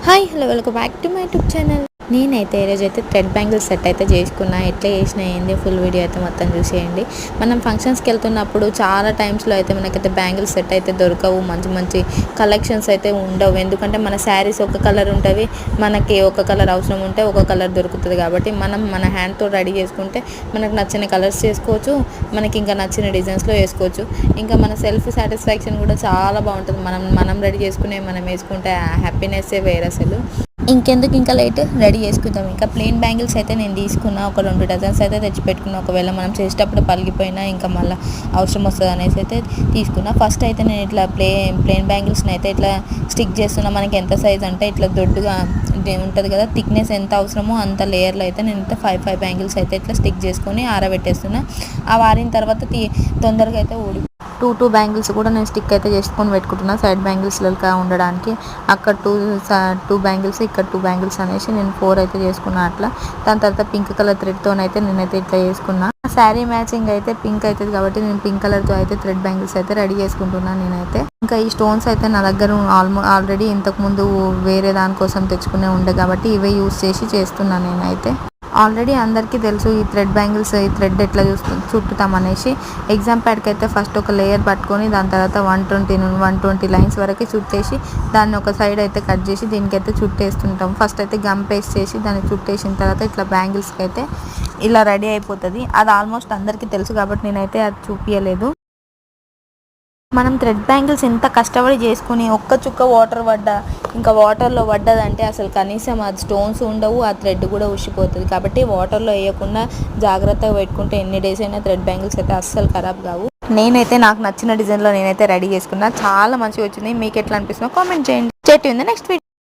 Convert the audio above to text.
Hi hello welcome back to my YouTube channel. నేనైతే ఈరోజైతే thread bangle set అయితే చేసుకున్నా. ఎట్లా చేసినా ఏంది ఫుల్ వీడియో అయితే మొత్తం చూసేయండి. మనం ఫంక్షన్స్కి వెళ్తున్నప్పుడు చాలా టైమ్స్లో అయితే మనకైతే బ్యాంగిల్ సెట్ అయితే దొరకవు, మంచి మంచి కలెక్షన్స్ అయితే ఉండవు. ఎందుకంటే మన శారీస్ ఒక కలర్ ఉంటుంది, మనకి ఒక కలర్ అవసరం ఉంటే ఒక కలర్ దొరుకుతుంది. కాబట్టి మనం మన హ్యాండ్తో రెడీ చేసుకుంటే మనకు నచ్చిన కలర్స్ చేసుకోవచ్చు, మనకి ఇంకా నచ్చిన డిజైన్స్లో వేసుకోవచ్చు. ఇంకా మన సెల్ఫ్ సాటిస్ఫాక్షన్ కూడా చాలా బాగుంటుంది. మనం రెడీ చేసుకునే మనం వేసుకుంటే హ్యాపీనెస్సే వేరే అసలు. ఇంకెందుకు ఇంకా లేట్, రెడీ చేసుకుందాం. ఇంకా ప్లెయిన్ బ్యాంగిల్స్ అయితే నేను తీసుకున్నా, ఒక 2 డజన్స్ అయితే తెచ్చిపెట్టుకున్నా. ఒకవేళ మనం చేసేటప్పుడు పలిగిపోయినా ఇంకా మళ్ళీ అవసరం వస్తుంది అనేసి అయితే తీసుకున్నా. ఫస్ట్ అయితే నేను ఇట్లా ప్లెయిన్ బ్యాంగిల్స్ని అయితే ఇట్లా స్టిక్ చేస్తున్నా. మనకి ఎంత సైజ్ అంటే ఇట్లా దొడ్డుగా ఉంటుంది కదా, థిక్నెస్ ఎంత అవసరమో అంత లేయర్లో అయితే నేను అయితే 5 బ్యాంగిల్స్ అయితే ఇట్లా స్టిక్ చేసుకొని ఆరబెట్టేస్తున్నా. ఆ ఆరిన తర్వాత తొందరగా అయితే టూ బ్యాంగిల్స్ కూడా నేను స్టిక్ అయితే చేసుకొని పెట్టుకుంటున్నా, సైడ్ బ్యాంగిల్స్లో ఉండడానికి. అక్కడ టూ బ్యాంగిల్స్, ఇక్కడ 2 బ్యాంగిల్స్ అనేసి నేను 4 అయితే చేసుకున్నా అట్లా. దాని తర్వాత పింక్ కలర్ థ్రెడ్తోనైతే నేనైతే ఇట్లా చేసుకున్నా. శారీ మ్యాచింగ్ అయితే పింక్ అవుతుంది కాబట్టి నేను పింక్ కలర్తో అయితే థ్రెడ్ బ్యాంగిల్స్ అయితే రెడీ చేసుకుంటున్నాను నేనైతే. ఇంకా ఈ స్టోన్స్ అయితే నా దగ్గర ఆల్రెడీ ఇంతకుముందు వేరే దానికోసం తెచ్చుకునే ఉండే కాబట్టి ఇవే యూస్ చేసి చేస్తున్నాను నేనైతే. ఆల్రెడీ అందరికీ తెలుసు ఈ థ్రెడ్ బ్యాంగిల్స్, ఈ థ్రెడ్ ఎట్లా చుట్టుతామనేసి. ఎగ్జామ్ ప్యాడ్కి అయితే ఫస్ట్ ఒక లేయర్ పట్టుకొని దాని తర్వాత 120 లైన్స్ వరకు చుట్టేసి దాన్ని ఒక సైడ్ అయితే కట్ చేసి దీనికైతే చుట్టేస్తుంటాం. ఫస్ట్ అయితే గమ్ పేస్ట్ చేసి దాన్ని చుట్టేసిన తర్వాత ఇట్లా బ్యాంగిల్స్కి అయితే ఇలా రెడీ అయిపోతుంది. అది ఆల్మోస్ట్ అందరికీ తెలుసు కాబట్టి నేనైతే అది చూపించలేదు. మనం థ్రెడ్ బ్యాంగిల్స్ ఎంత కష్టపడి చేసుకుని ఒక్క చుక్క వాటర్ ఇంకా వాటర్లో పడ్డదంటే అసలు కనీసం అది స్టోన్స్ ఉండవు, ఆ థ్రెడ్ కూడా ఉషిపోతుంది. కాబట్టి వాటర్లో వేయకుండా జాగ్రత్తగా పెట్టుకుంటే ఎన్ని డేస్ అయినా థ్రెడ్ బ్యాంగిల్స్ అయితే అస్సలు ఖరాబ్ కావు. నేనైతే నాకు నచ్చిన డిజైన్లో నేనైతే రెడీ చేసుకున్నా, చాలా మంచిగా వచ్చింది. మీకు ఎట్లా అనిపిస్తుందో కామెంట్ చేయండి. Stay tune the next video.